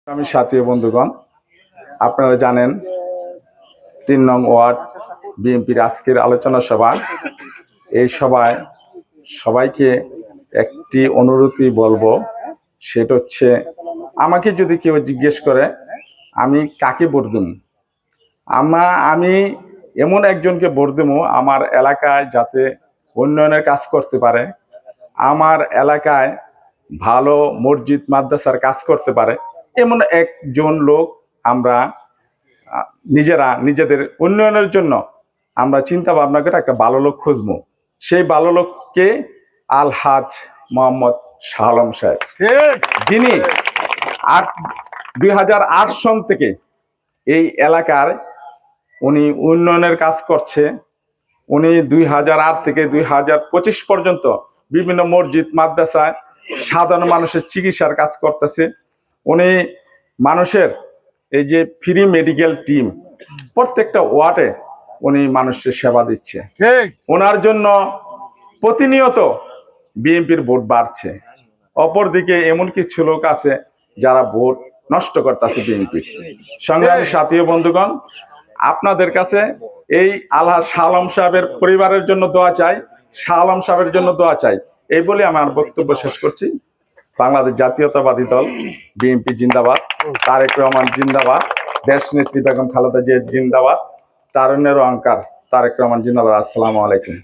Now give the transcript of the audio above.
আমি সাথী বন্ধুগণ, আপনারা জানেন ৩ নং ওয়ার্ড বিএনপির আজকের আলোচনা সভা। এই সভায় সবাইকে একটি অনুরোধই বলবো, সেটা হচ্ছে আমাকে যদি কেউ জিজ্ঞেস করে আমি কাকে ভোট দেব, আমি এমন একজনকে ভোট দেব আমার এলাকায় যাতে উন্নয়নের কাজ করতে পারে, আমার এলাকায় ভালো মসজিদ মাদ্রাসার কাজ করতে পারে, এমন একজন লোক আমরা নিজেদের উন্নয়নের জন্য আমরা চিন্তা ভাবনা করে একটা ভালো লোক খুঁজবো। সেই ভালো লোককে আলহাজ মোহাম্মদ শাহ আলম সাহেব, যিনি 2008 সন থেকে এই এলাকার উনি উন্নয়নের কাজ করছে। উনি 2008 থেকে 2025 পর্যন্ত বিভিন্ন মসজিদ মাদ্রাসায় সাধারণ মানুষের চিকিৎসার কাজ করতেছে। উনি মানুষের এই যে ফ্রি মেডিকেল টিম প্রত্যেকটা ওয়ার্ডে উনি মানুষের সেবা দিচ্ছে। ওনার জন্য প্রতিনিয়ত বিএনপির ভোট বাড়ছে। অপরদিকে এমন কিছু লোক আছে যারা ভোট নষ্ট করতেছে বিএনপির। সংগ্রামী সাথী ও বন্ধুগণ, আপনাদের কাছে এই আলহাজ শাহ আলম সাহেবের পরিবারের জন্য দোয়া চাই, শাহ আলম সাহেবের জন্য দোয়া চাই। এই বলে আমার বক্তব্য শেষ করছি। বাংলাদেশ জাতীয়তাবাদী দল বিএনপি জিন্দাবাদ, তারেক রহমান জিন্দাবাদ, দেশ নেত্রী বেগম খালেদা জিয়া জিন্দাবাদ, তারুণ্যের অহংকার তারেক রহমান জিন্দাবাদ। আসসালামু আলাইকুম।